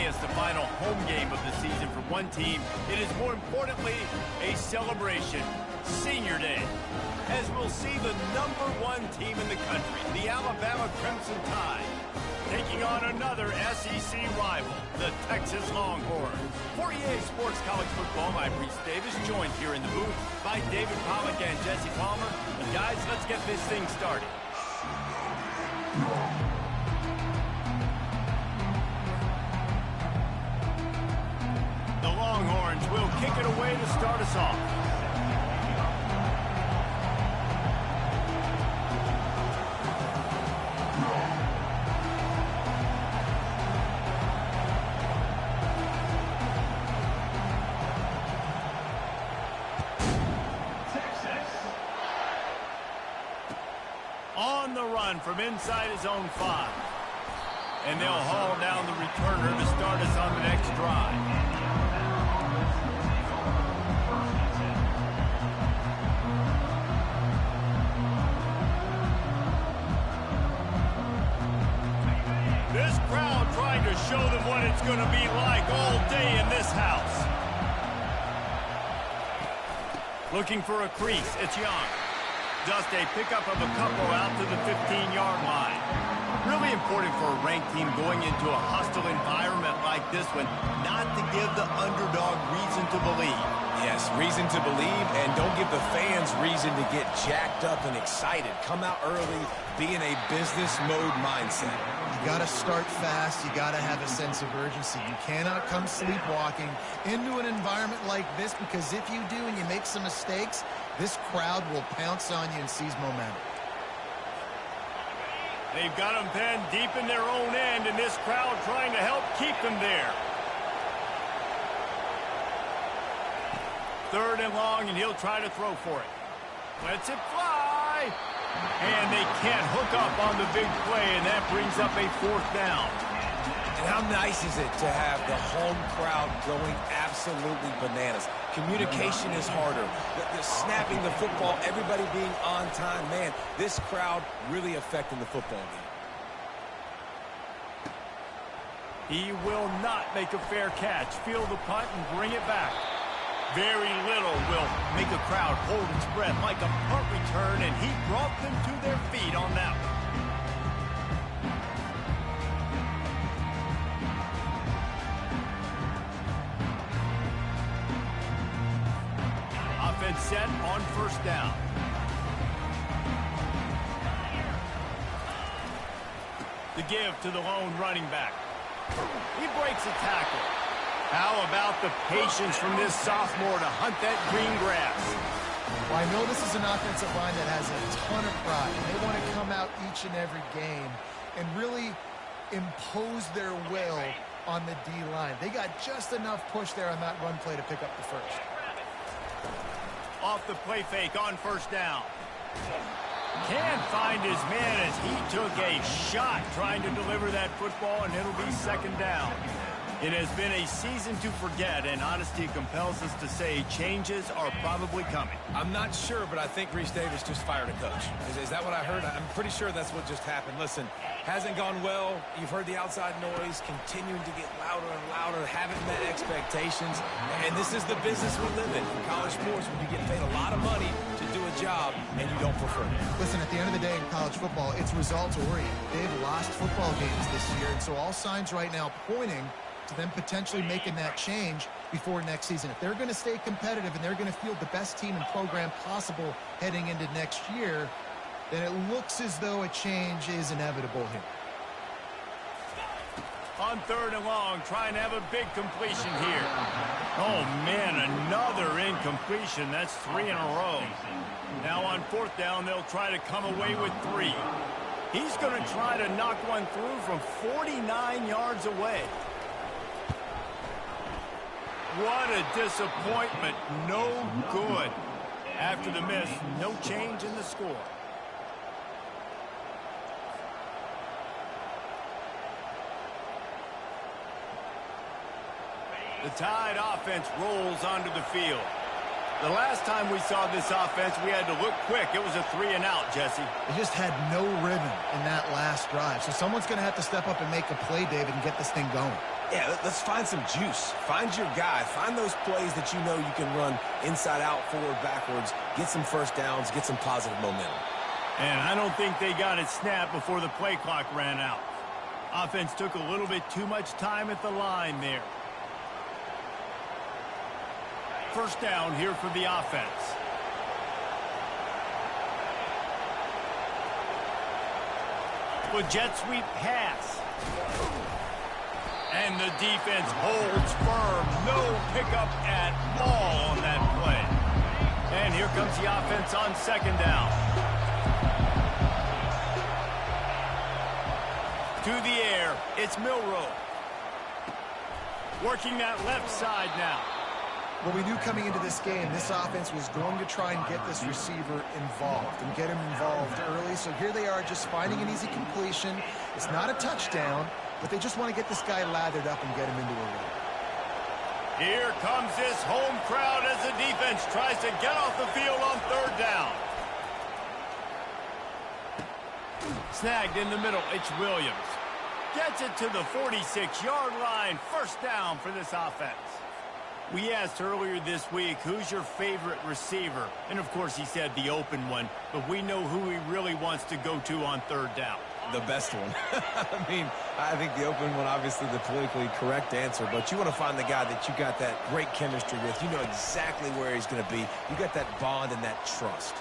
as the final home game of the season for one team, it is more importantly a celebration, Senior Day, as we'll see the #1 team in the country, the Alabama Crimson Tide, taking on another SEC rival, the Texas Longhorns. For EA Sports College Football, I'm Reese Davis, joined here in the booth by David Pollack and Jesse Palmer. And guys, let's get this thing started. The Longhorns will kick it away to start us off. On the run from inside his own 5. And they'll haul down the returner to start us on the next drive. This crowd trying to show them what it's going to be like all day in this house. Looking for a crease, it's Young. Just a pickup of a couple out to the 15-yard line. Really important for a ranked team going into a hostile environment like this one, not to give the underdog reason to believe. Yes, reason to believe, and don't give the fans reason to get jacked up and excited. Come out early, be in a business mode mindset. You got to start fast. You got to have a sense of urgency. You cannot come sleepwalking into an environment like this, because if you do and you make some mistakes, this crowd will pounce on you and seize momentum. They've got them pinned deep in their own end, and this crowd trying to help keep them there. 3rd and long, and he'll try to throw for it. Lets it fly. And they can't hook up on the big play, and that brings up a 4th down. And how nice is it to have the home crowd going absolutely bananas? Communication is harder. The snapping the football, everybody being on time. Man, this crowd really affecting the football game. He will not make a fair catch. Field the punt and bring it back. Very little will make a crowd hold its breath like a punt return, and he brought them to their feet on that one. Offense set on 1st down. The give to the lone running back. He breaks a tackle. How about the patience from this sophomore to hunt that green grass? Well, I know this is an offensive line that has a ton of pride. They want to come out each and every game and really impose their will on the D-line. They got just enough push there on that run play to pick up the 1st. Off the play fake on 1st down. Can't find his man as he took a shot trying to deliver that football, and it'll be 2nd down. It has been a season to forget, and honesty compels us to say changes are probably coming. I'm not sure, but I think Reese Davis just fired a coach. Is that what I heard? I'm pretty sure that's what just happened. Listen, hasn't gone well. You've heard the outside noise, continuing to get louder and louder, haven't met expectations. And this is the business we live in college sports, when you get paid a lot of money to do a job and you don't perform. Listen, at the end of the day in college football, it's results-oriented. They've lost football games this year, and so all signs right now pointing to them potentially making that change before next season. If they're going to stay competitive and they're going to field the best team and program possible heading into next year, then it looks as though a change is inevitable here. On 3rd and long, trying to have a big completion here. Oh, man, another incompletion. That's 3 in a row. Now on 4th down, they'll try to come away with 3. He's going to try to knock one through from 49 yards away. What a disappointment. No good. After the miss, no change in the score. The Tide offense rolls onto the field. The last time we saw this offense, we had to look quick. It was a 3-and-out, Jesse. They just had no rhythm in that last drive. So someone's going to have to step up and make a play, David, and get this thing going. Yeah, let's find some juice. Find your guy. Find those plays that you know you can run inside out, forward, backwards, get some first downs, get some positive momentum. And I don't think they got it snapped before the play clock ran out. Offense took a little bit too much time at the line there. First down here for the offense. With jet sweep pass. And the defense holds firm. No pickup at all on that play. And here comes the offense on second down. To the air, it's Milroe. Working that left side now. Well, we knew coming into this game, this offense was going to try and get this receiver involved and get him involved early. So here they are just finding an easy completion. It's not a touchdown, but they just want to get this guy lathered up and get him into a rhythm. Here comes this home crowd as the defense tries to get off the field on third down. Snagged in the middle, it's Williams. Gets it to the 46-yard line. First down for this offense. We asked earlier this week, who's your favorite receiver? And, of course, he said the open one. But we know who he really wants to go to on third down. The best one. I mean, I think the open one, obviously the politically correct answer, but you want to find the guy that you got that great chemistry with. You know exactly where he's going to be. You got that bond and that trust.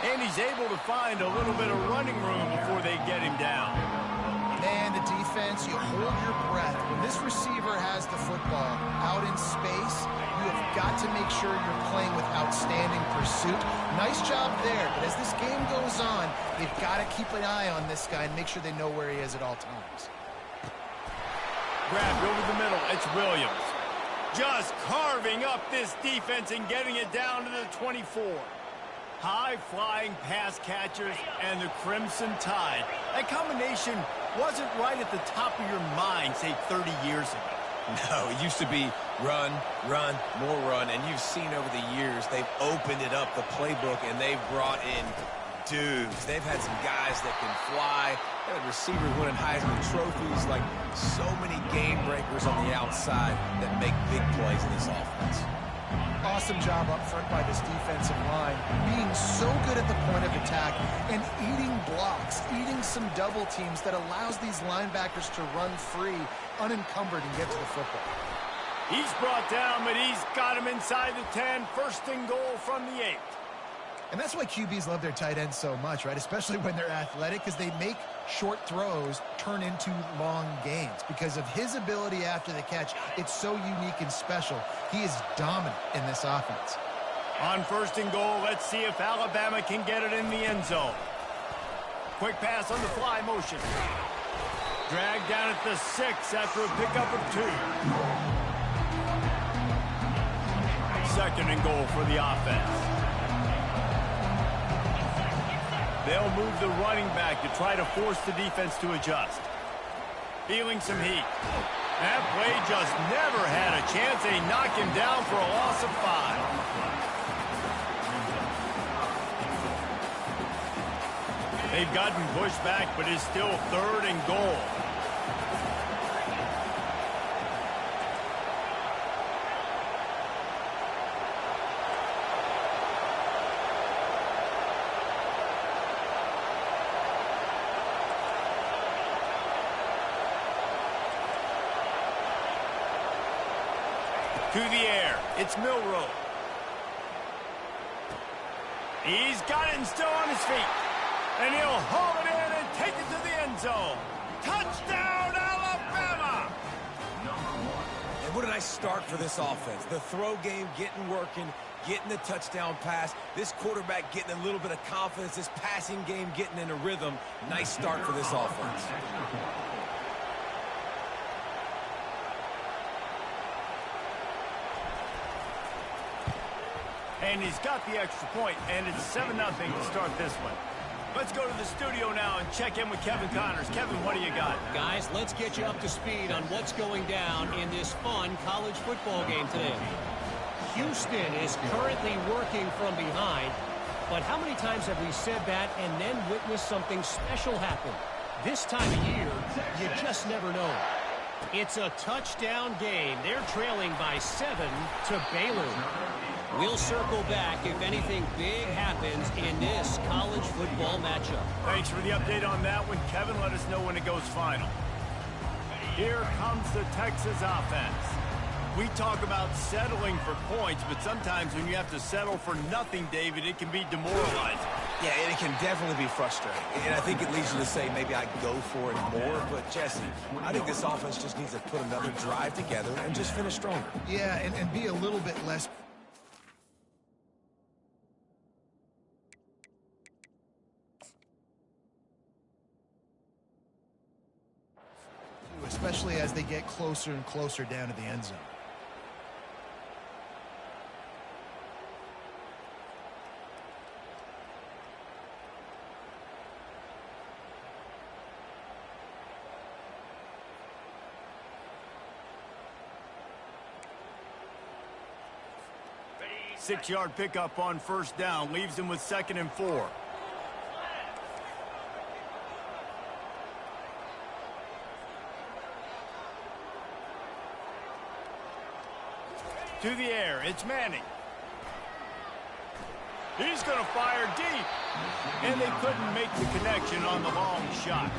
And he's able to find a little bit of running room before they get him down. Man, the defense, you hold your breath. When this receiver has the football out in space, you have got to make sure you're playing with outstanding pursuit. Nice job there, but as this game goes on, they've got to keep an eye on this guy and make sure they know where he is at all times. Grabbed over the middle, it's Williams. Just carving up this defense and getting it down to the 24. High-flying pass catchers and the Crimson Tide. That combination wasn't right at the top of your mind, say, 30 years ago. No, it used to be run, run, more run, and you've seen over the years they've opened it up, the playbook, and they've brought in dudes. They've had some guys that can fly. They had receivers winning Heisman trophies, like so many game breakers on the outside that make big plays in this offense. Awesome job up front by this defensive line, being so good at the point of attack and eating blocks, eating some double teams that allows these linebackers to run free, unencumbered, and get to the football. He's brought down, but he's got him inside the 10. First and goal from the 8. And that's why QBs love their tight ends so much, right? Especially when they're athletic, because they make short throws turn into long gains. Because of his ability after the catch, it's so unique and special. He is dominant in this offense. On first and goal, let's see if Alabama can get it in the end zone. Quick pass on the fly motion. Dragged down at the 6 after a pickup of 2. Second and goal for the offense. They'll move the running back to try to force the defense to adjust. Feeling some heat. That play just never had a chance. They knock him down for a loss of 5. They've gotten pushed back, but it's still third and goal. To the air, it's Milroe. He's got it and still on his feet. And he'll haul it in and take it to the end zone. Touchdown, Alabama! And what a nice start for this offense. The throw game getting working, getting the touchdown pass. This quarterback getting a little bit of confidence. This passing game getting in a rhythm. Nice start for this offense. And he's got the extra point, and it's 7-0 to start this one. Let's go to the studio now and check in with Kevin Connors. Kevin, what do you got? Guys, let's get you up to speed on what's going down in this fun college football game today. Houston is currently working from behind, but how many times have we said that and then witnessed something special happen? This time of year, you just never know. It's a touchdown game. They're trailing by 7 to Baylor. We'll circle back if anything big happens in this college football matchup. Thanks for the update on that one, Kevin. Let us know when it goes final. Here comes the Texas offense. We talk about settling for points, but sometimes when you have to settle for nothing, David, it can be demoralizing. Yeah, and it can definitely be frustrating. And I think it leads you to say maybe I go for it more. But, Jesse, I think this offense just needs to put another drive together and just finish stronger. Yeah, and be a little bit less... especially as they get closer and closer down to the end zone. Six-yard pickup on first down leaves them with 2nd and 4. To the air, it's Manning. He's going to fire deep. And they couldn't make the connection on the long shot.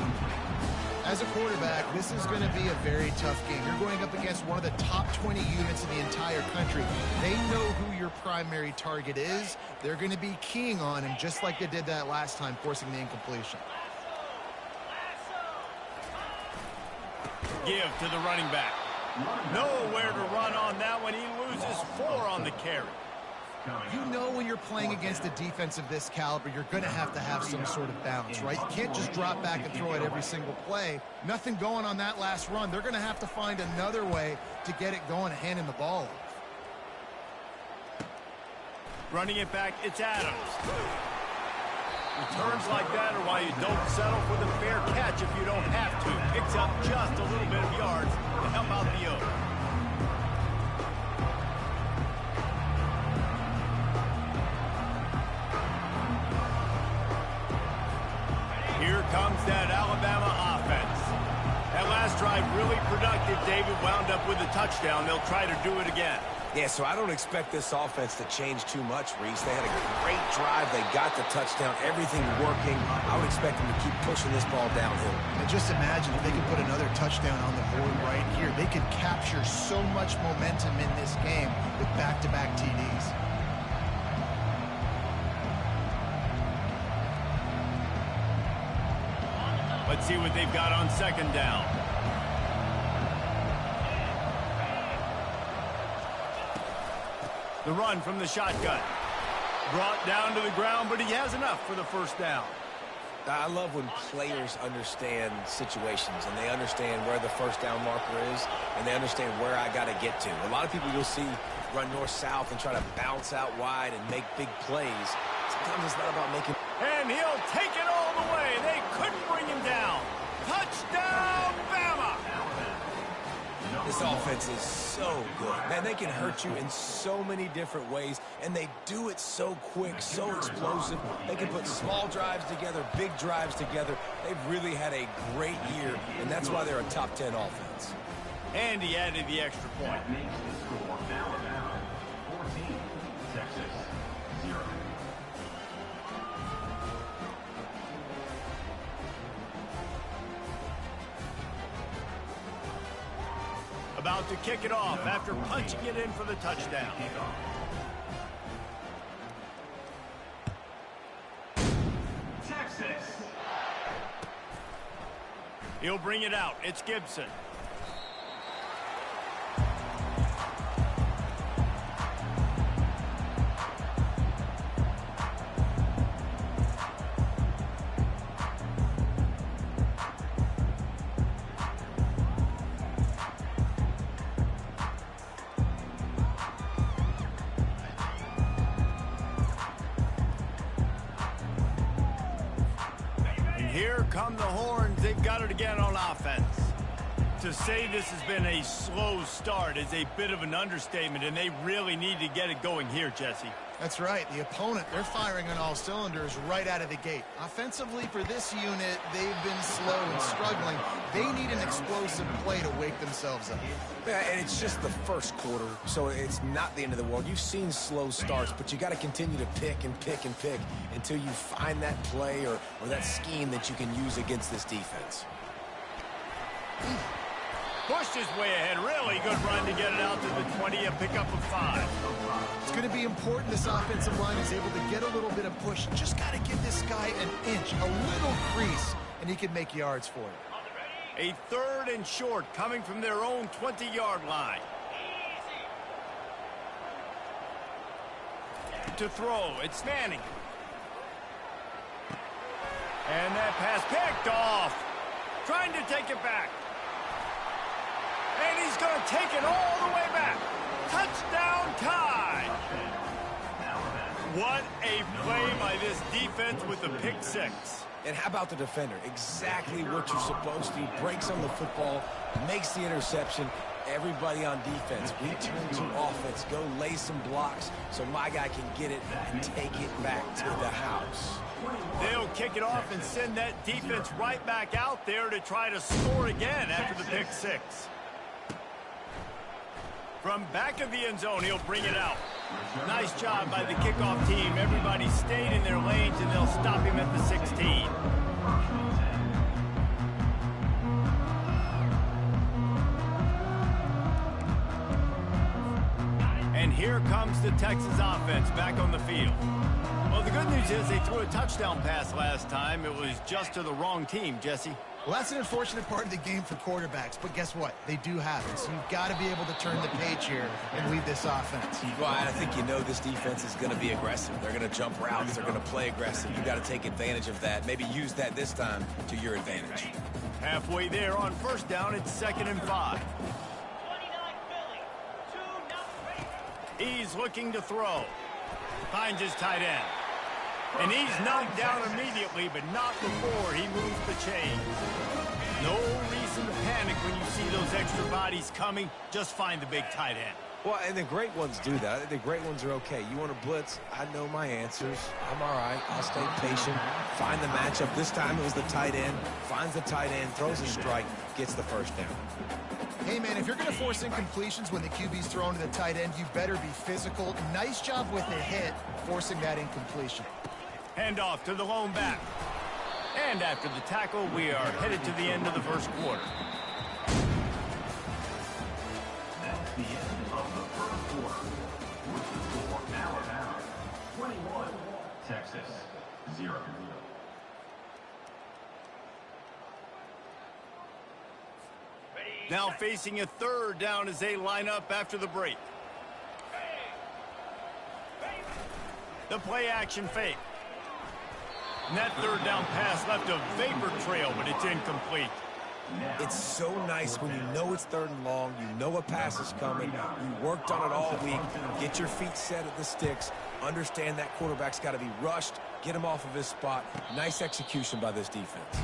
As a quarterback, this is going to be a very tough game. You're going up against one of the top 20 units in the entire country. They know who your primary target is. They're going to be keying on him just like they did that last time, forcing the incompletion. Give to the running back. Nowhere to run on that one. He loses 4 on the carry. You know when you're playing against a defense of this caliber, you're going to have some sort of balance, right? You can't just drop back and throw it every single play. Nothing going on that last run. They're going to have to find another way to get it going and handing the ball off. Running it back, it's Adams. Returns like that are why you don't settle for the fair catch if you don't have to. Picks up just a little bit of yards to help out the Oaks. Here comes that Alabama offense. That last drive really productive. David wound up with a touchdown. They'll try to do it again. Yeah, so I don't expect this offense to change too much, Reese. They had a great drive. They got the touchdown. Everything working. I would expect them to keep pushing this ball downhill. And just imagine if they could put another touchdown on the board right here. They could capture so much momentum in this game with back-to-back TDs. Let's see what they've got on 2nd down. The run from the shotgun. Brought down to the ground, but he has enough for the first down. I love when players understand situations and they understand where the first down marker is and they understand where I got to get to. A lot of people you'll see run north-south and try to bounce out wide and make big plays. Sometimes it's not about making... And he'll take it all the way. They couldn't bring him down. Touchdown, Bama! This offense is so good. Man, they can hurt you in so many different ways, and they do it so quick, so explosive. They can put small drives together, big drives together. They've really had a great year, and that's why they're a top 10 offense. And he added the extra point. That makes the score Alabama 14, Texas 0. About to kick it off after punching it in for the touchdown. Texas. He'll bring it out. It's Gibson. Here come the horns. They've got it again on offense. To say this has been a slow start is a bit of an understatement, and they really need to get it going here, Jesse. That's right. The opponent, they're firing on all cylinders right out of the gate. Offensively, for this unit, they've been slow and struggling. They need an explosive play to wake themselves up. Yeah, and it's just the first quarter, so it's not the end of the world. You've seen slow starts, but you got to continue to pick and pick and pick until you find that play or that scheme that you can use against this defense. Pushed his way ahead. Really good run to get it out to the 20, a pickup of 5. It's going to be important this offensive line is able to get a little bit of push. Just got to give this guy an inch, a little crease, and he can make yards for it. A 3rd and short coming from their own 20-yard line. To throw, it's Manning. And that pass picked off. Trying to take it back. And he's going to take it all the way back. Touchdown tie. What a play by this defense with the pick 6. And how about the defender? Exactly what you're supposed to. Breaks on the football, makes the interception. Everybody on defense, we turn to offense. Go lay some blocks so my guy can get it and take it back to the house. They'll kick it off and send that defense right back out there to try to score again after the pick 6. From back of the end zone, he'll bring it out. Nice job by the kickoff team. Everybody stayed in their lanes, and they'll stop him at the 16. And here comes the Texas offense back on the field. Well, the good news is they threw a touchdown pass last time. It was just to the wrong team, Jesse. Well, that's an unfortunate part of the game for quarterbacks, but guess what? They do have it, so you've got to be able to turn the page here and lead this offense. Well, I think you know this defense is going to be aggressive. They're going to jump routes. They're going to play aggressive. You've got to take advantage of that. Maybe use that this time to your advantage. Halfway there on 1st down, it's 2nd and 5. He's looking to throw. Finds his tight end. And he's knocked down immediately, but not before he moves the chains. No reason to panic when you see those extra bodies coming. Just find the big tight end. Well, and the great ones do that. The great ones are okay. You want to blitz? I know my answers. I'm all right. I'll stay patient. Find the matchup. This time it was the tight end. Finds the tight end, throws a strike, gets the 1st down. Hey, man, if you're going to force incompletions when the QB's thrown to the tight end, you better be physical. Nice job with the hit, forcing that incompletion. Handoff to the lone back. And after the tackle, we are headed to the end of the 1st quarter. That's the end of the 1st quarter. With the score Alabama 21, Texas 0. Now facing a 3rd down as they line up after the break. The play action fake. And that 3rd down pass left a vapor trail, but it's incomplete. It's so nice when you know it's 3rd and long, you know a pass is coming, you worked on it all week, get your feet set at the sticks, understand that quarterback's got to be rushed, get him off of his spot. Nice execution by this defense.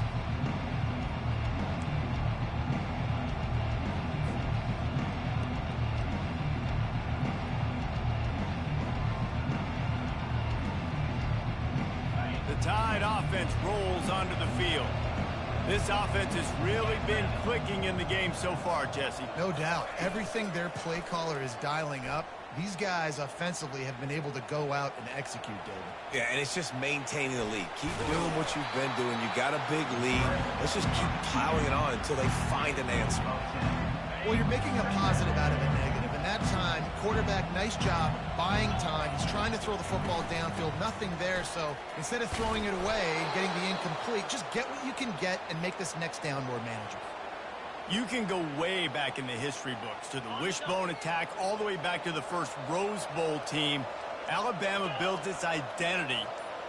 Tide offense rolls onto the field. This offense has really been clicking in the game so far, Jesse. No doubt. Everything their play caller is dialing up, these guys offensively have been able to go out and execute, David. Yeah, and it's just maintaining the lead. Keep doing what you've been doing. You got a big lead. Let's just keep plowing it on until they find an answer. Well, you're making a positive out of a negative. And that time, quarterback, nice job, buying time. He's trying to throw the football downfield. Nothing there, so instead of throwing it away and getting the incomplete, just get what you can get and make this next down more manageable. You can go way back in the history books to the wishbone attack all the way back to the first Rose Bowl team. Alabama builds its identity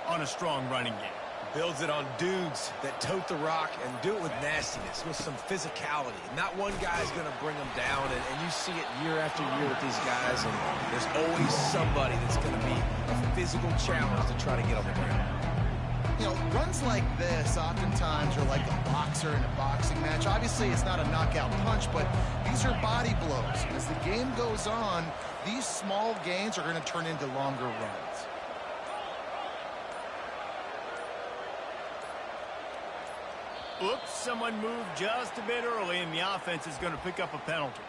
on a strong running game. Builds it on dudes that tote the rock and do it with nastiness, with some physicality. Not one guy's going to bring them down, and you see it year after year with these guys, and there's always somebody that's going to be a physical challenge to try to get on the ground. You know, runs like this oftentimes are like a boxer in a boxing match. Obviously, it's not a knockout punch, but these are body blows. As the game goes on, these small gains are going to turn into longer runs. Oops, someone moved just a bit early, and the offense is going to pick up a penalty.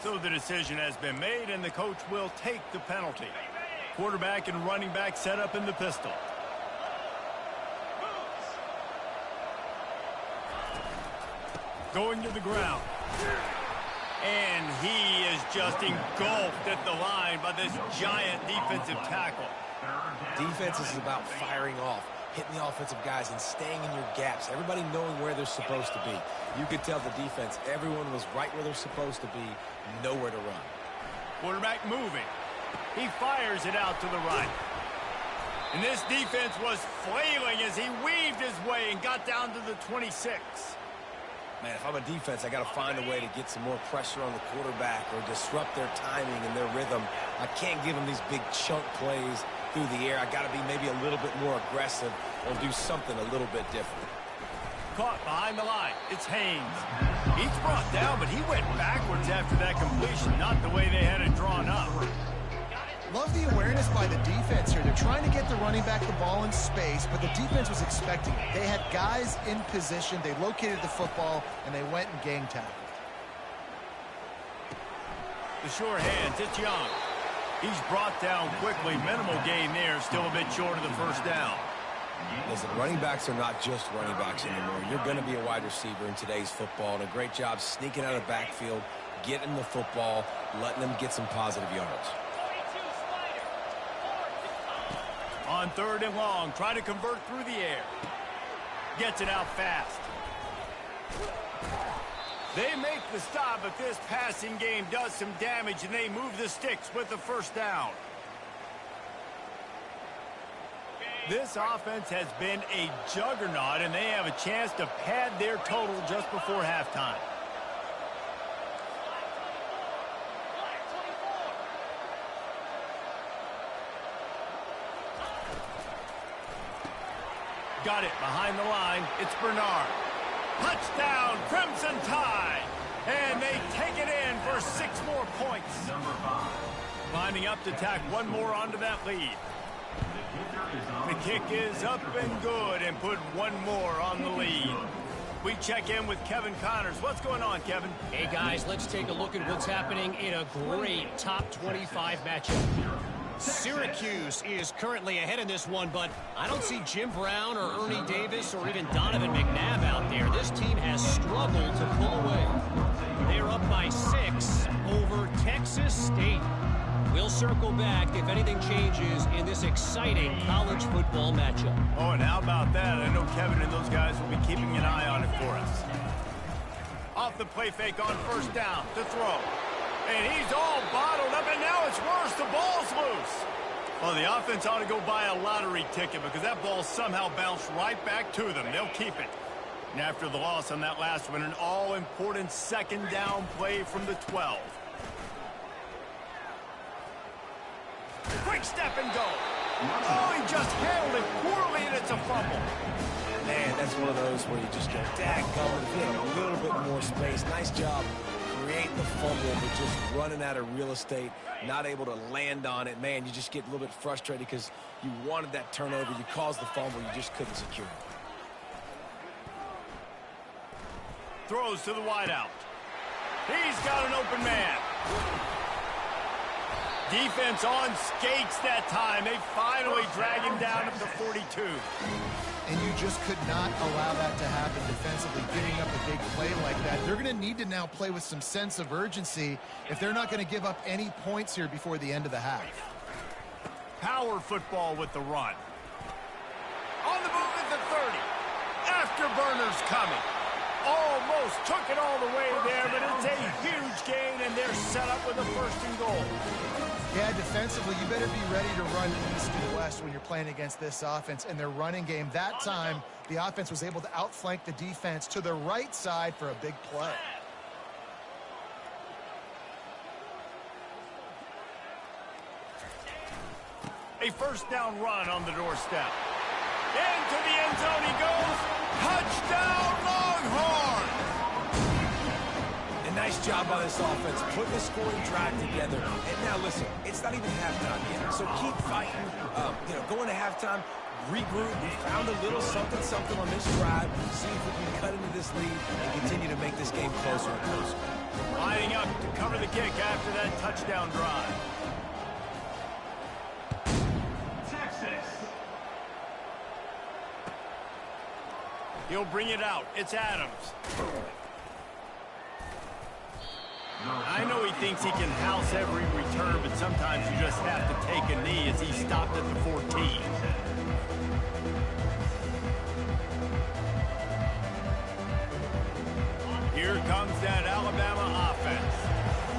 So the decision has been made, and the coach will take the penalty. Quarterback and running back set up in the pistol. Going to the ground. And he is just engulfed at the line by this giant defensive tackle. Defense is about firing off, hitting the offensive guys and staying in your gaps. Everybody knowing where they're supposed to be. You could tell the defense, everyone was right where they're supposed to be, nowhere to run. Quarterback moving. He fires it out to the right. And this defense was flailing as he weaved his way and got down to the 26. Man, if I'm a defense, I got to find a way to get some more pressure on the quarterback or disrupt their timing and their rhythm. I can't give them these big chunk plays through the air. I got to be maybe a little bit more aggressive or do something a little bit different. Caught behind the line. It's Haynes. He's brought down, but he went backwards after that completion, not the way they had it drawn up. Love the awareness by the defense here. They're trying to get the running back the ball in space, but the defense was expecting it. They had guys in position. They located the football, and they went and gang tackled. The sure hands. It's Young. He's brought down quickly. Minimal gain there. Still a bit short of the first down. Listen, running backs are not just running backs anymore. You're going to be a wide receiver in today's football, and a great job sneaking out of the backfield, getting the football, letting them get some positive yards. On 3rd and long, try to convert through the air. Gets it out fast. They make the stop, but this passing game does some damage, and they move the sticks with the first down. This offense has been a juggernaut, and they have a chance to pad their total just before halftime. Got it behind the line. It's Bernard. Touchdown, Crimson Tide. And they take it in for 6 more points. Lining up to tack one more onto that lead. The kick is up and good and put one more on the lead. We check in with Kevin Connors. What's going on, Kevin? Hey, guys, let's take a look at what's happening in a great top 25 matchup. Syracuse is currently ahead in this one, but I don't see Jim Brown or Ernie Davis or even Donovan McNabb out there. This team has struggled to pull away. They're up by 6 over Texas State. We'll circle back if anything changes in this exciting college football matchup. Oh, and how about that? I know Kevin and those guys will be keeping an eye on it for us. Off the play fake on 1st down to throw. And he's all bottled up, and now it's worse. The ball's loose. Well, the offense ought to go buy a lottery ticket because that ball somehow bounced right back to them. They'll keep it. And after the loss on that last one, an all-important 2nd down play from the 12. Quick step and go. Oh, he just handled it poorly, and it's a fumble. Man, that's one of those where you just go, dadgummit, if you had a little bit more space. Nice job creating the fumble, but just running out of real estate, not able to land on it. Man, you just get a little bit frustrated because you wanted that turnover. You caused the fumble. You just couldn't secure it. Throws to the wideout. He's got an open man. Defense on skates that time. They finally drag him down at the 42. And you just could not allow that to happen defensively, giving up a big play like that. They're going to need to now play with some sense of urgency if they're not going to give up any points here before the end of the half. Power football with the run. On the move at the 30. Afterburners coming. Almost took it all the way there, but it's a huge gain, and they're set up with a 1st and goal. Yeah, defensively, you better be ready to run east and west when you're playing against this offense. In their running game, that time, the offense was able to outflank the defense to the right side for a big play. A 1st down run on the doorstep. Into the end zone he goes. Touchdown, Longhorns! A nice job by this offense, putting the scoring drive together. And now, listen, it's not even halftime yet, so keep fighting. Going to halftime, regroup. We found a little something on this drive. See if we can cut into this lead and continue to make this game closer and closer. Lining up to cover the kick after that touchdown drive. Texas. He'll bring it out. It's Adams. I know he thinks he can house every return, but sometimes you just have to take a knee as he stopped at the 14. Here comes that Alabama offense.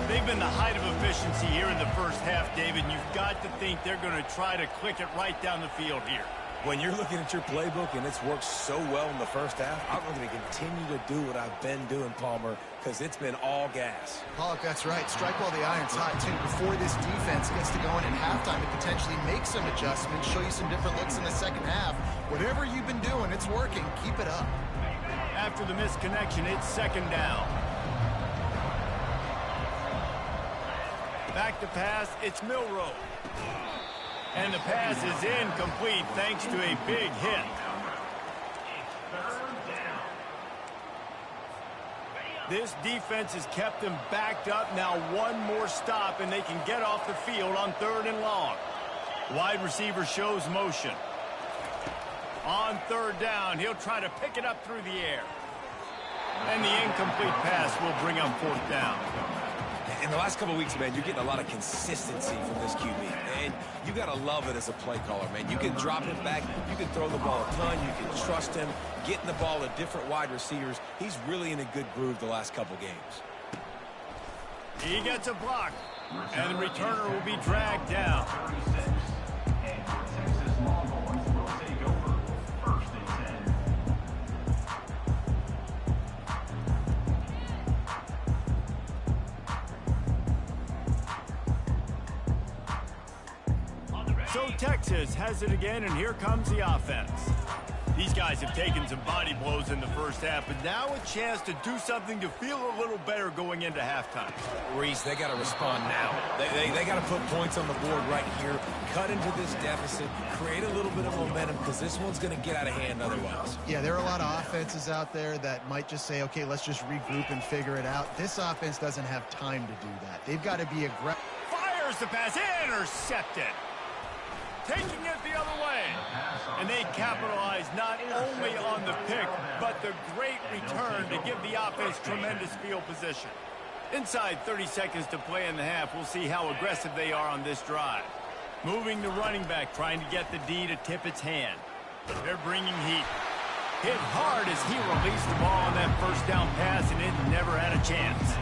They've been the height of efficiency here in the first half, David. You've got to think they're going to try to click it right down the field here. When you're looking at your playbook and it's worked so well in the first half, I'm going to continue to do what I've been doing, Palmer, because it's been all gas. Pollock, that's right. Strike while the iron's hot, too. Before this defense gets to going at halftime to potentially make some adjustments, show you some different looks in the second half. Whatever you've been doing, it's working. Keep it up. After the missed connection, it's second down. Back to pass, it's Milroe. And the pass is incomplete thanks to a big hit. This defense has kept them backed up. Now one more stop and they can get off the field on 3rd and long. Wide receiver shows motion. On 3rd down, he'll try to pick it up through the air. And the incomplete pass will bring up 4th down. In the last couple of weeks, man, you're getting a lot of consistency from this QB. And you got to love it as a play caller, man. You can drop it back. You can throw the ball a ton. You can trust him. Getting the ball to different wide receivers. He's really in a good groove the last couple games. He gets a block. And the returner will be dragged down. And your Texas Longhorns will take over 1st and 10. So Texas has it again, and here comes the offense. These guys have taken some body blows in the first half, but now a chance to do something to feel a little better going into halftime. Reese, they got to respond now. They got to put points on the board right here, cut into this deficit, create a little bit of momentum, because this one's going to get out of hand otherwise. Yeah, there are a lot of offenses out there that might just say, okay, let's just regroup and figure it out. This offense doesn't have time to do that. They've got to be aggressive. Fires the pass, intercepted. Taking it the other way. And they capitalize not only on the pick, but the great return to give the offense tremendous field position. Inside 30 seconds to play in the half, we'll see how aggressive they are on this drive. Moving the running back, trying to get the D to tip its hand. They're bringing heat. Hit hard as he released the ball on that first down pass, and it never had a chance.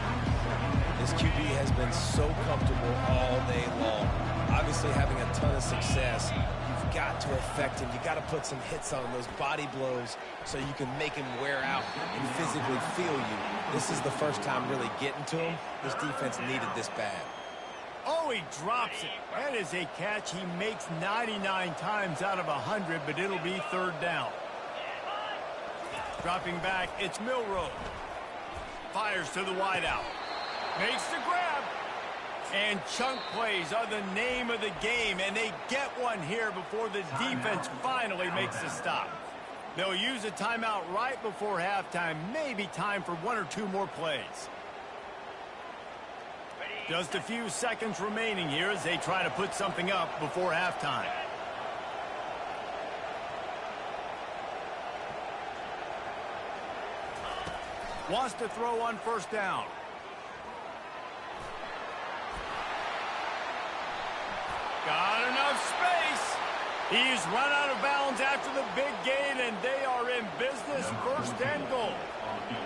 This QB has been so comfortable all day long. Obviously having a ton of success. You've got to affect him. You got to put some hits on him, those body blows, so you can make him wear out and physically feel you. This is the first time really getting to him. This defense needed this bad. Oh, he drops it. That is a catch he makes 99 times out of 100, but it'll be 3rd down. Dropping back, it's Milroe. Fires to the wideout. Makes the grab. And chunk plays are the name of the game, and they get one here before the defense finally makes the stop. They'll use a timeout right before halftime, maybe time for 1 or 2 more plays. Just a few seconds remaining here as they try to put something up before halftime. Wants to throw on 1st down. Got enough space. He's run out of bounds after the big gain, and they are in business. 1st and goal.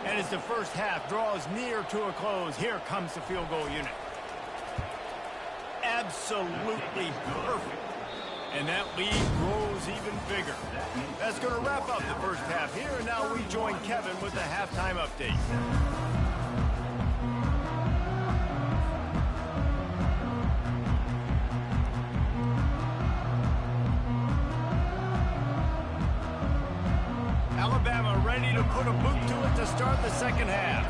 And as the first half draws near to a close, here comes the field goal unit. Absolutely perfect. And that lead grows even bigger. That's going to wrap up the first half here, and now we join Kevin with the halftime update. ready to put a boot to it to start the second half.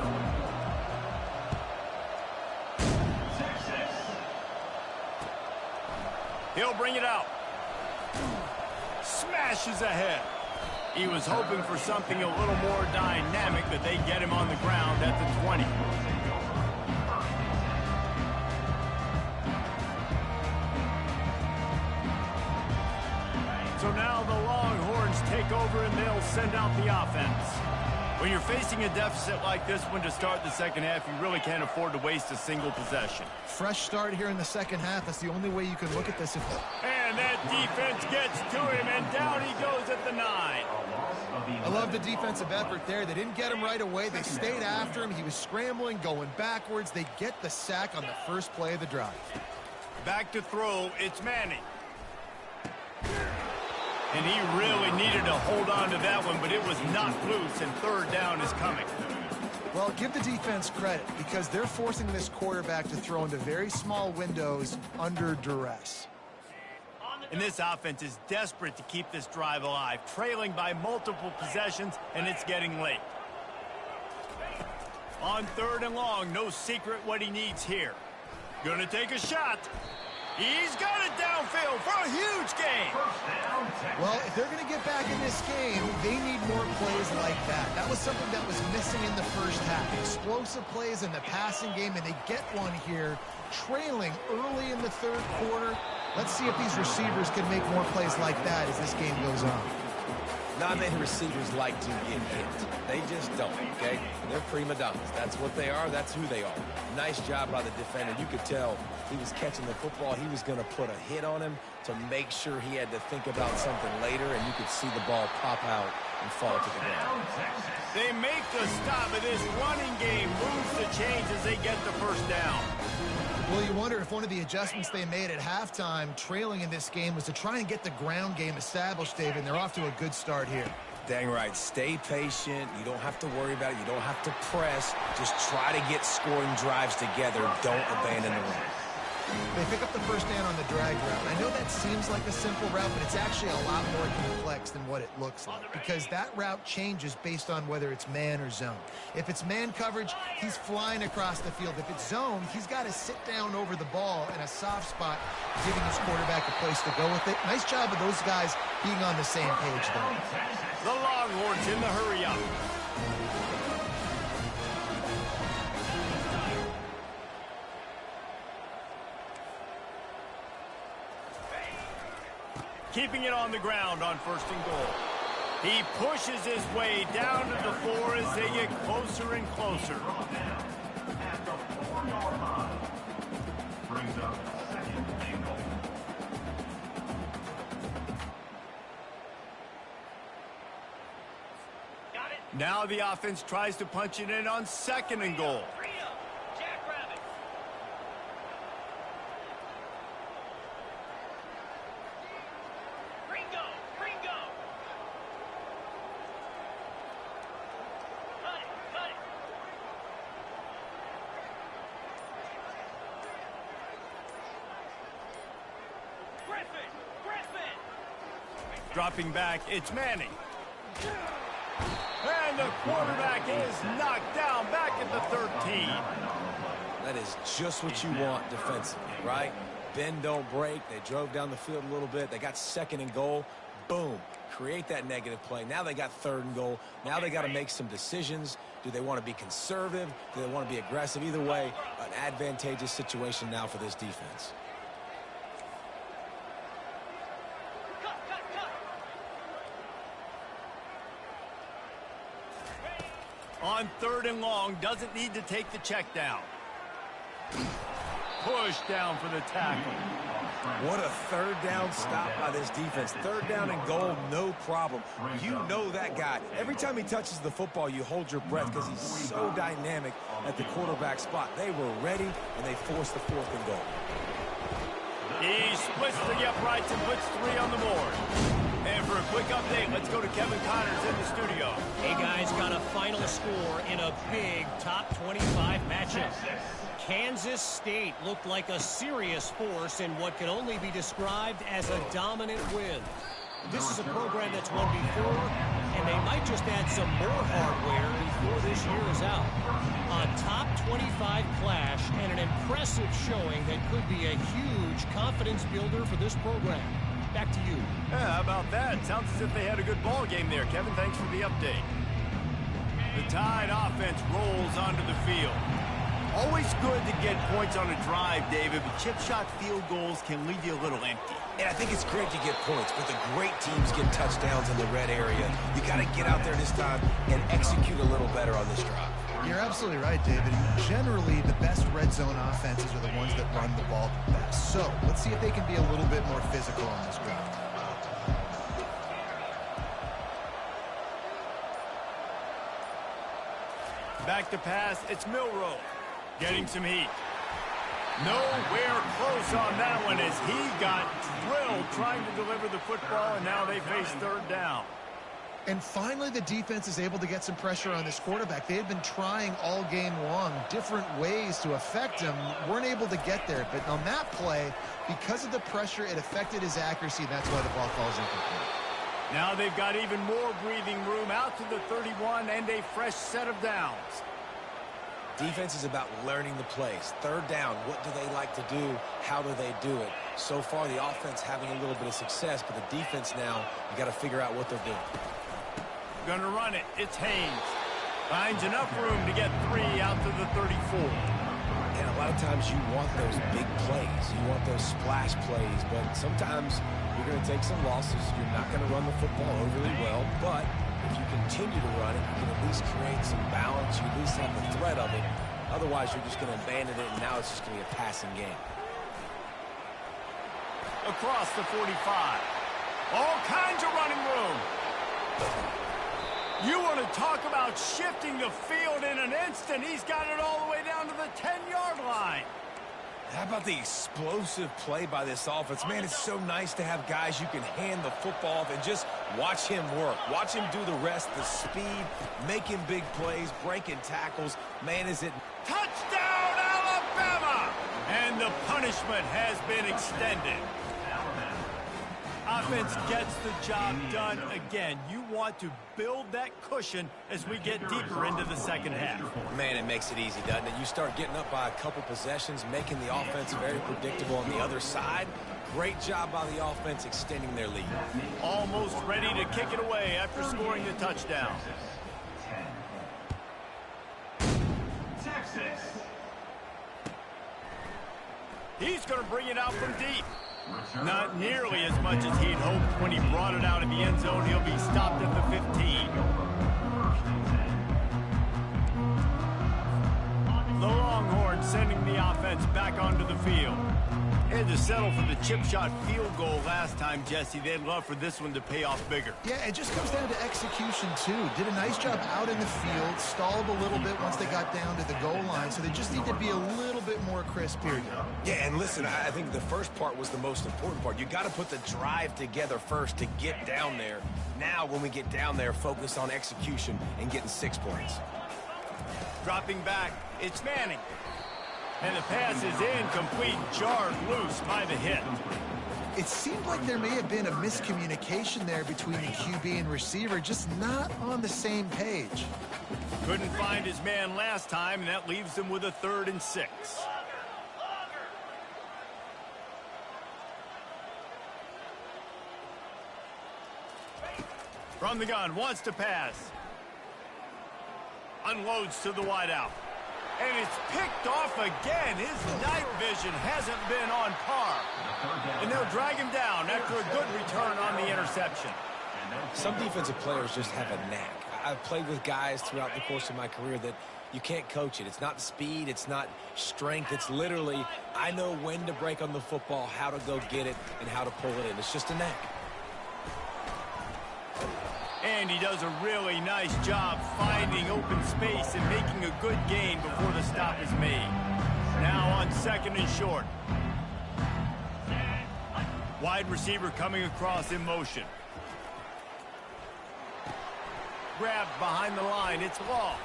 He'll bring it out. Smashes ahead. He was hoping for something a little more dynamic, but they get him on the ground at the 20. So now the Longhorns take over and they'll send out the offense. When you're facing a deficit like this one to start the second half, you really can't afford to waste a single possession. Fresh start here in the second half. That's the only way you can look at this. And that defense gets to him, and down he goes at the 9. I love the defensive effort there. They didn't get him right away. They stayed after him. He was scrambling, going backwards. They get the sack on the first play of the drive. Back to throw, it's Manning. And he really needed to hold on to that one, but it was knocked loose, and third down is coming. Well, give the defense credit because they're forcing this quarterback to throw into very small windows under duress. And this offense is desperate to keep this drive alive, trailing by multiple possessions, and it's getting late. On third and long, no secret what he needs here. Gonna take a shot. He's got it downfield for a huge gain. Well, if they're going to get back in this game, they need more plays like that. That was something that was missing in the first half. Explosive plays in the passing game, and they get one here, trailing early in the third quarter. Let's see if these receivers can make more plays like that as this game goes on. Not many receivers like to get hit. They just don't, okay? They're prima donnas. That's what they are. That's who they are. Nice job by the defender. You could tell he was catching the football. He was going to put a hit on him to make sure he had to think about something later, and you could see the ball pop out and fall to the ground. They make the stop, and this running game moves the chains as they get the first down. Well, you wonder if one of the adjustments they made at halftime, trailing in this game, was to try and get the ground game established, David, and they're off to a good start here. Dang right. Stay patient. You don't have to worry about it. You don't have to press. Just try to get scoring drives together. Don't abandon the run. They pick up the first down on the drag route. I know that seems like a simple route, but it's actually a lot more complex than what it looks like because that route changes based on whether it's man or zone. If it's man coverage, he's flying across the field. If it's zone, he's got to sit down over the ball in a soft spot, giving his quarterback a place to go with it. Nice job of those guys being on the same page, though. The Longhorns in the hurry up. Keeping it on the ground on first and goal. He pushes his way down to the floor as they get closer and closer. At the 4-yard line. Brings up second and goal. Now the offense tries to punch it in on second and goal. Dropping back, it's Manning. And the quarterback is knocked down back at the 13. That is just what you want defensively, right? Bend, don't break. They drove down the field a little bit. They got second and goal. Boom. Create that negative play. Now they got third and goal. Now they got to make some decisions. Do they want to be conservative? Do they want to be aggressive? Either way, an advantageous situation now for this defense. On third and long, doesn't need to take the check down. Push down for the tackle. What a third down stop by this defense. Third down and goal, no problem. You know that guy. Every time he touches the football, you hold your breath because he's so dynamic at the quarterback spot. They were ready, and they forced the fourth and goal. He splits the uprights and puts 3 on the board. And for a quick update, let's go to Kevin Connors in the studio. Hey, guys, got a final score in a big top 25 matchup. Kansas State looked like a serious force in what can only be described as a dominant win. This is a program that's won before, and and they might just add some more hardware before this year is out. A top 25 clash and an impressive showing that could be a huge confidence builder for this program. Back to you. Yeah, how about that? Sounds as if they had a good ball game there. Kevin, thanks for the update. The Tide offense rolls onto the field. Always good to get points on a drive, David, but chip shot field goals can leave you a little empty. And I think it's great to get points, but the great teams get touchdowns in the red area. You got to get out there this time and execute a little better on this drive. You're absolutely right, David. Generally, the best red zone offenses are the ones that run the ball the best. So let's see if they can be a little bit more physical on this drive. Back to pass, it's Milroe. Getting some heat. Nowhere close on that one as he got drilled trying to deliver the football, and now they face third down. And finally, the defense is able to get some pressure on this quarterback. They had been trying all game long different ways to affect him, weren't able to get there. But on that play, because of the pressure, it affected his accuracy, and that's why the ball falls incomplete. Now they've got even more breathing room out to the 31 and a fresh set of downs. Defense is about learning the plays. Third down, what do they like to do? How do they do it? So far, the offense having a little bit of success, but the defense now, you got to figure out what they're doing. Gonna run it. It's Haynes. Finds enough room to get 3 out to the 34. And a lot of times you want those big plays. You want those splash plays, but sometimes you're going to take some losses. You're not going to run the football overly well, but if you continue to run it, you can at least create some balance. You at least have the threat of it. Otherwise, you're just going to abandon it, and now it's just going to be a passing game. Across the 45. All kinds of running room. You want to talk about shifting the field in an instant. He's got it all the way down to the 10-yard line. How about the explosive play by this offense? Man, it's so nice to have guys you can hand the football off and just watch him work. Watch him do the rest, the speed, making big plays, breaking tackles. Man, is it... Touchdown, Alabama! And the punishment has been extended. Offense gets the job done again. You want to build that cushion as we get deeper into the second half. Man, it makes it easy, doesn't it? You start getting up by a couple possessions, making the offense very predictable on the other side. Great job by the offense extending their lead. Almost ready to kick it away after scoring the touchdown. Texas. He's going to bring it out from deep. Not nearly as much as he'd hoped when he brought it out in the end zone. He'll be stopped at the 15. The Longhorns sending the offense back onto the field. They had to settle for the chip shot field goal last time, Jesse. They'd love for this one to pay off bigger. Yeah, it just comes down to execution, too. Did a nice job out in the field, stalled a little bit once they got down to the goal line, so they just need to be a little bit more crisp here. Yeah, and listen, I think the first part was the most important part. You got to put the drive together first to get down there. Now, when we get down there, focus on execution and getting 6 points. Dropping back, it's Manning. And the pass is incomplete, jarred loose by the hit. It seemed like there may have been a miscommunication there between the QB and receiver, just not on the same page. Couldn't find his man last time, and that leaves him with a 3rd and 6. From the gun, wants to pass. Unloads to the wideout. And it's picked off again. His night vision hasn't been on par. And they'll drag him down after a good return on the interception. Some defensive players just have a knack. I've played with guys throughout the course of my career that you can't coach it. It's not speed. It's not strength. It's literally, I know when to break on the football, how to go get it, and how to pull it in. It's just a knack. And he does a really nice job finding open space and making a good gain before the stop is made. Now on 2nd and short. Wide receiver coming across in motion. Grabbed behind the line. It's Law.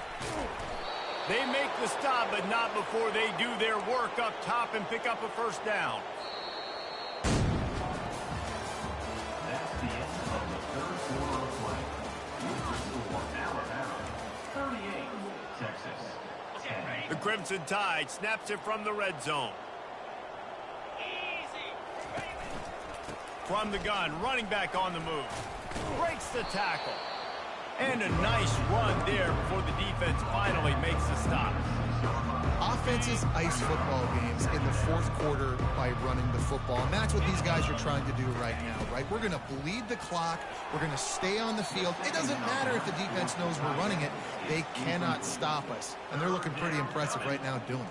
They make the stop, but not before they do their work up top and pick up a 1st down. That's the end of the 3rd quarter of play. The Crimson Tide snaps it from the red zone. From the gun, running back on the move. Breaks the tackle. And a nice run there before the defense finally makes the stop. Offenses ice football games in the fourth quarter by running the football. And that's what these guys are trying to do right now, right? We're going to bleed the clock. We're going to stay on the field. It doesn't matter if the defense knows we're running it. They cannot stop us. And they're looking pretty impressive right now doing it.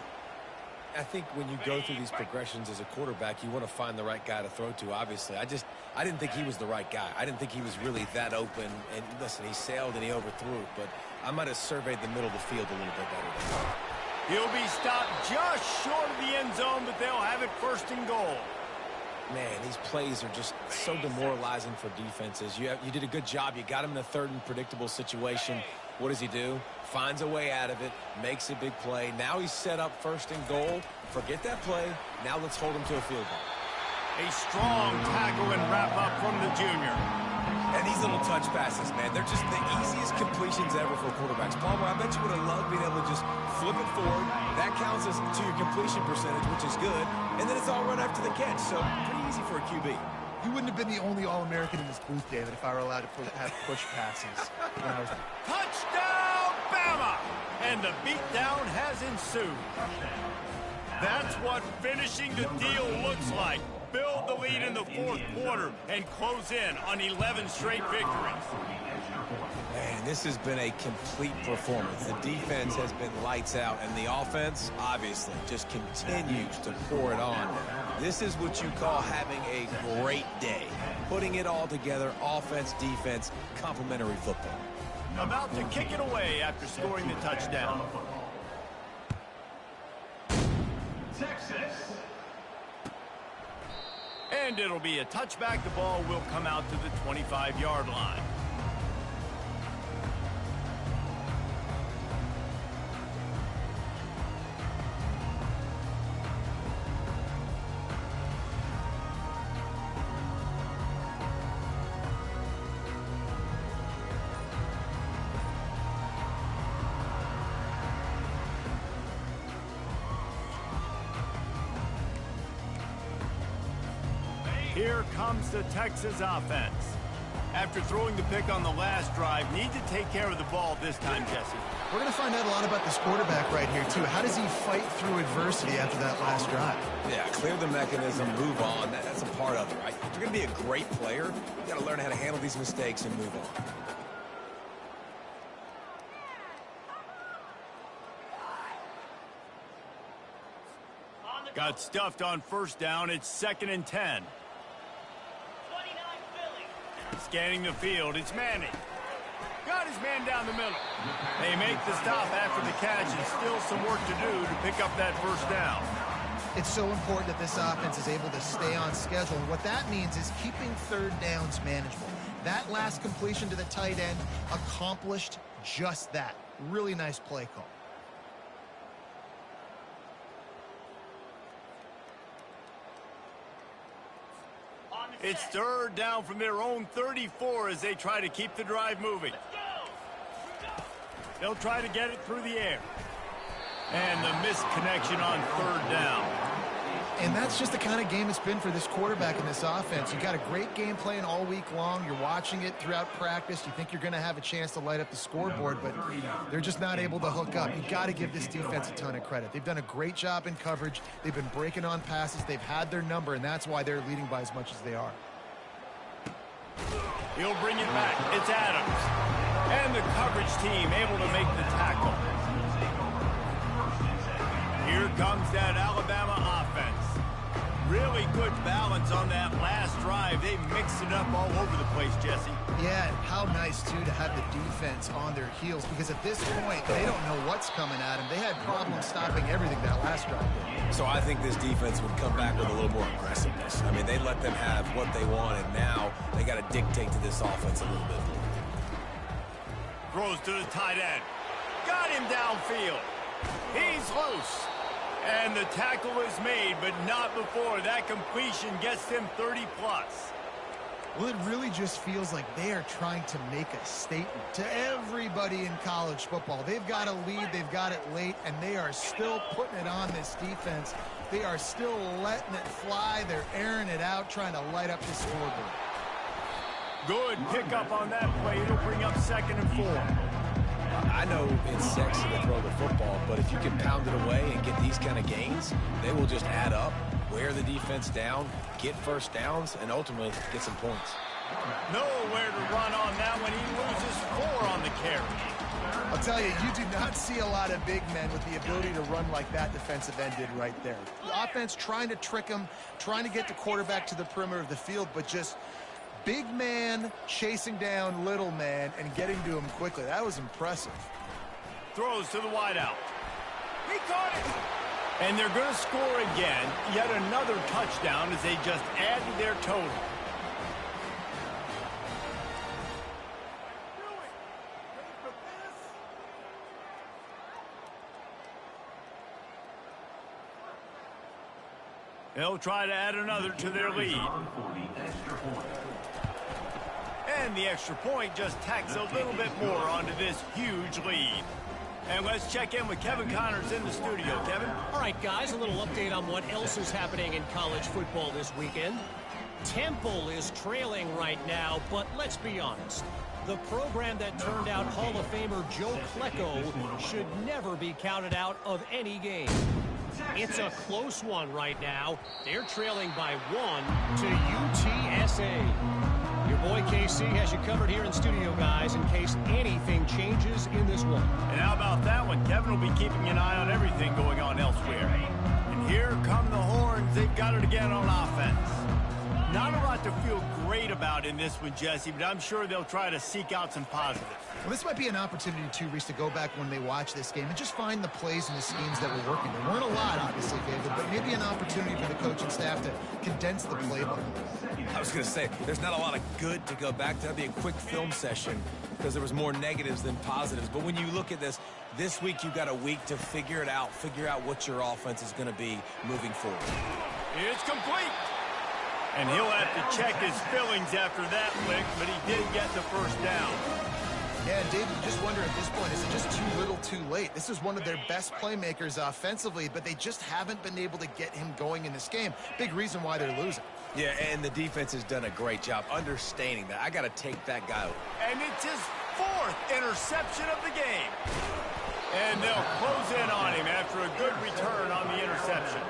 I think when you go through these progressions as a quarterback, you want to find the right guy to throw to, obviously. I didn't think he was the right guy. I didn't think he was really that open. And listen, he sailed and he overthrew it, but I might have surveyed the middle of the field a little bit better. He'll be stopped just short of the end zone, but they'll have it first and goal. Man, these plays are just so demoralizing for defenses. You did a good job. You got him in a third and predictable situation. What does he do? Finds a way out of it, makes a big play. Now he's set up first and goal. Forget that play. Now let's hold him to a field goal. A strong tackle and wrap up from the junior. And these little touch passes, man, they're just the easiest completions ever for quarterbacks. Palmer, I bet you would have loved being able to just flip it forward. That counts as to your completion percentage, which is good. And then it's all run after the catch, so pretty easy for a QB. You wouldn't have been the only All-American in this booth, David, if I were allowed to have push passes when I was... Touchdown, Bama! And the beatdown has ensued. That's what finishing the deal looks like. Build the lead in the fourth quarter and close in on 11 straight victories. Man, this has been a complete performance. The defense has been lights out, and the offense, obviously, just continues to pour it on. This is what you call having a great day. Putting it all together, offense, defense, complementary football. About to kick it away after scoring the touchdown. Texas. And it'll be a touchback. The ball will come out to the 25-yard line. Here comes the Texas offense. After throwing the pick on the last drive, need to take care of the ball this time, Jesse. We're going to find out a lot about this quarterback right here, too. How does he fight through adversity after that last drive? Yeah, clear the mechanism, move on. That's a part of it, right? If you're going to be a great player, you got to learn how to handle these mistakes and move on. Got stuffed on first down. It's 2nd and 10. Scanning the field, it's Manning. Got his man down the middle. They make the stop after the catch, and still some work to do to pick up that first down. It's so important that this offense is able to stay on schedule. And what that means is keeping third downs manageable. That last completion to the tight end accomplished just that. Really nice play call. It's 3rd down from their own 34 as they try to keep the drive moving. They'll try to get it through the air. And the missed connection on 3rd down. And that's just the kind of game it's been for this quarterback in this offense. You got a great game plan all week long. You're watching it throughout practice. You think you're going to have a chance to light up the scoreboard, but they're just not able to hook up. You got to give this defense a ton of credit. They've done a great job in coverage. They've been breaking on passes. They've had their number, and that's why they're leading by as much as they are. He'll bring it back. It's Adams. And the coverage team able to make the tackle. Here comes that Alabama offense. Really good balance on that last drive. They mixed it up all over the place, Jesse. Yeah, and how nice, too, to have the defense on their heels, because at this point, they don't know what's coming at them. They had problems stopping everything that last drive did. So I think this defense would come back with a little more aggressiveness. I mean, they let them have what they wanted. Now they got to dictate to this offense a little bit more. Throws to the tight end. Got him downfield. He's loose. And the tackle is made, but not before that completion gets them 30+. Well, it really just feels like they are trying to make a statement to everybody in college football. They've got a lead, they've got it late, and they are still putting it on this defense. They are still letting it fly. They're airing it out, trying to light up the scoreboard. Good pickup on that play. It'll bring up 2nd and 4. I know it's sexy to throw the football, but if you can pound it away and get these kind of gains, they will just add up, wear the defense down, get first downs, and ultimately get some points. Nowhere to run on that one. He loses 4 on the carry. I'll tell you, you do not see a lot of big men with the ability to run like that defensive end did right there. The offense trying to trick him, trying to get the quarterback to the perimeter of the field, but just big man chasing down little man and getting to him quickly. That was impressive. Throws to the wideout. He caught it. And they're going to score again. Yet another touchdown as they just add to their total. They'll try to add another to their lead. And the extra point just tacks a little bit more onto this huge lead. And let's check in with Kevin Connors in the studio. Kevin? All right, guys, a little update on what else is happening in college football this weekend. Temple is trailing right now, but let's be honest. The program that turned out Hall of Famer Joe Klecko should never be counted out of any game. It's a close one right now. They're trailing by 1 to UTSA. Your boy KC has you covered here in studio, guys, in case anything changes in this one. And how about that one? Kevin will be keeping an eye on everything going on elsewhere. And here come the Horns. They've got it again on offense. Not a lot to feel great about in this one, Jesse, but I'm sure they'll try to seek out some positives. Well, this might be an opportunity, too, Reese, to go back when they watch this game and just find the plays and the schemes that were working. There weren't a lot, obviously, David, but maybe an opportunity for the coaching staff to condense the playbook. I was going to say, there's not a lot of good to go back to. That'd be a quick film session because there was more negatives than positives. But when you look at this week you've got a week to figure it out, figure out what your offense is going to be moving forward. It's complete. And he'll have to check his fillings after that lick, but he did get the first down. Yeah, David, you just wonder at this point, is it just too little too late? This is one of their best playmakers offensively, but they just haven't been able to get him going in this game. Big reason why they're losing. Yeah, and the defense has done a great job understanding that. I got to take that guy out. And it's his 4th interception of the game. And they'll close in on him after a good return on the interception.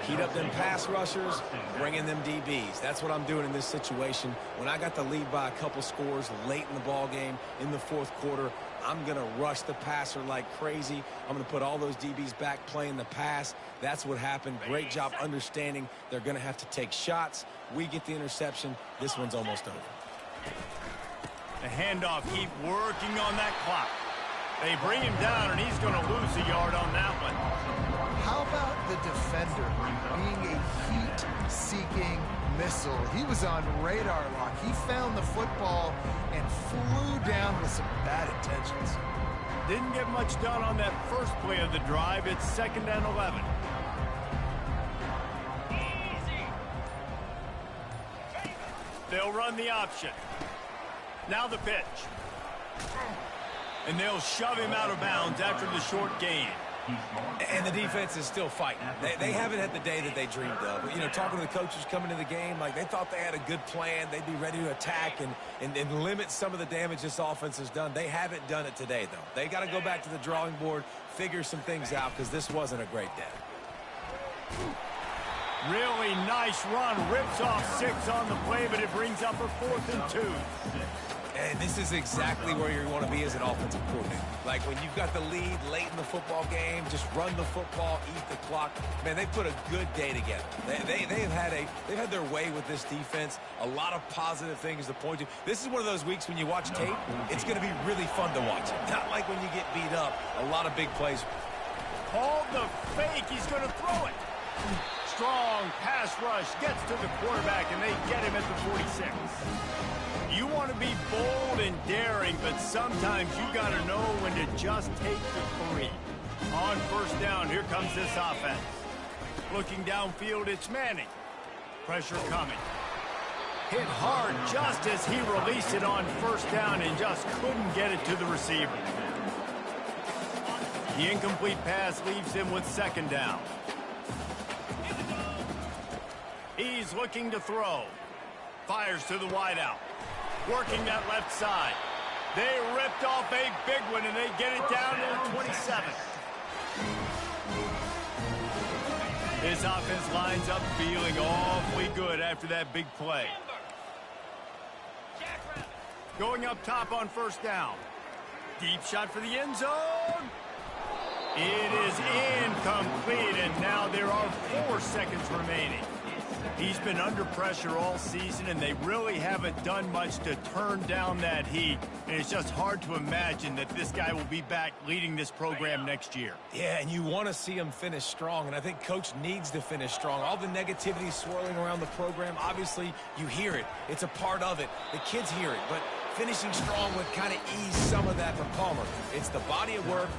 Heat up them pass rushers, bring in them DBs. That's what I'm doing in this situation. When I got the lead by a couple scores late in the ball game in the 4th quarter, I'm going to rush the passer like crazy. I'm going to put all those DBs back playing the pass. That's what happened. Great job understanding they're going to have to take shots. We get the interception. This one's almost over. The handoff, keep working on that clock. They bring him down, and he's going to lose a yard on that one. How about the defender being a heat-seeking missile? He was on radar lock. He found the football and flew down with some bad intentions. Didn't get much done on that first play of the drive. It's 2nd and 11. They'll run the option. Now the pitch. And they'll shove him out of bounds after the short gain. And the defense is still fighting. They haven't had the day that they dreamed of. You know, talking to the coaches coming to the game, like they thought they had a good plan. They'd be ready to attack and limit some of the damage this offense has done. They haven't done it today, though. They got to go back to the drawing board, figure some things out, because this wasn't a great day. Really nice run. Rips off 6 on the play, but it brings up a 4th and 2. And this is exactly where you want to be as an offensive coordinator. Like when you've got the lead late in the football game, just run the football, eat the clock. Man, they put a good day together. They've had their way with this defense. A lot of positive things to point to. This is one of those weeks when you watch tape, it's going to be really fun to watch. Not like when you get beat up. A lot of big plays. Called the fake. He's going to throw it. Strong pass rush gets to the quarterback, and they get him at the 46. You want to be bold and daring, but sometimes you got to know when to just take the 3. On first down, here comes this offense. Looking downfield, it's Manning. Pressure coming. Hit hard just as he released it on first down and just couldn't get it to the receiver. The incomplete pass leaves him with second down. He's looking to throw. Fires to the wideout. Working that left side. They ripped off a big one, and they get it down to the 27. His offense lines up feeling awfully good after that big play. Going up top on first down. Deep shot for the end zone. It is incomplete, and now there are 4 seconds remaining. He's been under pressure all season, and they really haven't done much to turn down that heat. And it's just hard to imagine that this guy will be back leading this program next year. Yeah, and you want to see him finish strong, and I think Coach needs to finish strong. All the negativity swirling around the program, obviously you hear it. It's a part of it. The kids hear it, but finishing strong would kind of ease some of that for Palmer. It's the body of work.